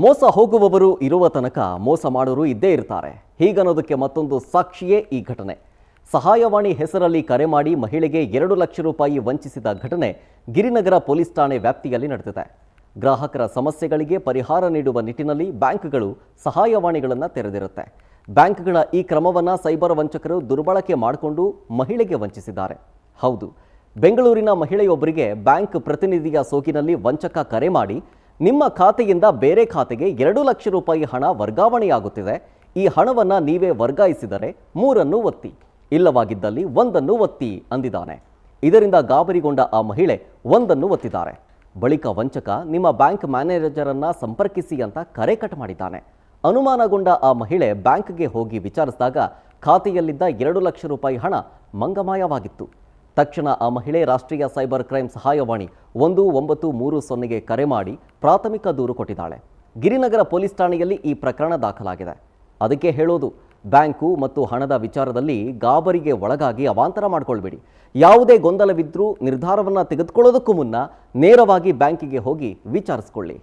ಮೋಸ ಹೋಗುವವರು ಇರುವ ತನಕ ಮೋಸ ಮಾಡೋರು ಇದ್ದೇ ಇರ್ತಾರೆ. ಹೀಗನ್ನೋದಕ್ಕೆ ಮತ್ತೊಂದು ಸಾಕ್ಷಿಯೇ ಈ ಘಟನೆ. ಸಹಾಯವಾಣಿ ಹೆಸರಲ್ಲಿ ಕರೆ ಮಾಡಿ ಮಹಿಳೆಗೆ 2 ಲಕ್ಷ ರೂಪಾಯಿ ವಂಚಿಸಿದ ಘಟನೆ ಗಿರಿನಗರ ಪೊಲೀಸ್ ಠಾಣೆ ವ್ಯಾಪ್ತಿಯಲ್ಲಿ ನಡೆದಿದೆ. ಗ್ರಾಹಕರ ಸಮಸ್ಯೆಗಳಿಗೆ ಪರಿಹಾರ ನೀಡುವ ನಿಟ್ಟಿನಲ್ಲಿ ಬ್ಯಾಂಕ್ಗಳು ಸಹಾಯವಾಣಿಗಳನ್ನು ತೆರೆದಿರುತ್ತೆ. ಬ್ಯಾಂಕ್ಗಳ ಈ ಕ್ರಮವನ್ನು ಸೈಬರ್ ವಂಚಕರು ದುರ್ಬಳಕೆ ಮಾಡಿಕೊಂಡು ಮಹಿಳೆಗೆ ವಂಚಿಸಿದ್ದಾರೆ. ಹೌದು, ಬೆಂಗಳೂರಿನ ಮಹಿಳೆಯೊಬ್ಬರಿಗೆ ಬ್ಯಾಂಕ್ ಪ್ರತಿನಿಧಿಯ ಸೋಗಿನಲ್ಲಿ ವಂಚಕ ಕರೆ ಮಾಡಿ ನಿಮ್ಮ ಖಾತೆಯಿಂದ ಬೇರೆ ಖಾತೆಗೆ 2 ಲಕ್ಷ ರೂಪಾಯಿ ಹಣ ವರ್ಗಾವಣೆಯಾಗುತ್ತಿದೆ, ಈ ಹಣವನ್ನು ನೀವೇ ವರ್ಗಾಯಿಸಿದರೆ 3 ಒತ್ತಿ, ಇಲ್ಲವಾಗಿದ್ದಲ್ಲಿ 1 ಒತ್ತಿ ಅಂದಿದ್ದಾನೆ. ಇದರಿಂದ ಗಾಬರಿಗೊಂಡ ಆ ಮಹಿಳೆ 1 ಒತ್ತಿದ್ದಾರೆ. ಬಳಿಕ ವಂಚಕ ನಿಮ್ಮ ಬ್ಯಾಂಕ್ ಮ್ಯಾನೇಜರನ್ನು ಸಂಪರ್ಕಿಸಿ ಅಂತ ಕರೆ ಕಟ್ ಮಾಡಿದ್ದಾನೆ. ಅನುಮಾನಗೊಂಡ ಆ ಮಹಿಳೆ ಬ್ಯಾಂಕ್ಗೆ ಹೋಗಿ ವಿಚಾರಿಸಿದಾಗ ಖಾತೆಯಲ್ಲಿದ್ದ 2 ಲಕ್ಷ ರೂಪಾಯಿ ಹಣ ಮಂಗಮಾಯವಾಗಿತ್ತು. ತಕ್ಷಣ ಆ ಮಹಿಳೆ ರಾಷ್ಟ್ರೀಯ ಸೈಬರ್ ಕ್ರೈಮ್ ಸಹಾಯವಾಣಿ 1930ಗೆ ಕರೆ ಮಾಡಿ ಪ್ರಾಥಮಿಕ ದೂರು ಕೊಟ್ಟಿದ್ದಾಳೆ. ಗಿರಿನಗರ ಪೊಲೀಸ್ ಠಾಣೆಯಲ್ಲಿ ಈ ಪ್ರಕರಣ ದಾಖಲಾಗಿದೆ. ಅದಕ್ಕೆ ಹೇಳೋದು, ಬ್ಯಾಂಕು ಮತ್ತು ಹಣದ ವಿಚಾರದಲ್ಲಿ ಗಾಬರಿಗೆ ಒಳಗಾಗಿ ಅವಾಂತರ ಮಾಡಿಕೊಳ್ಬೇಡಿ. ಯಾವುದೇ ಗೊಂದಲವಿದ್ರೂ ನಿರ್ಧಾರವನ್ನು ತೆಗೆದುಕೊಳ್ಳೋದಕ್ಕೂ ಮುನ್ನ ನೇರವಾಗಿ ಬ್ಯಾಂಕಿಗೆ ಹೋಗಿ ವಿಚಾರಿಸಿಕೊಳ್ಳಿ.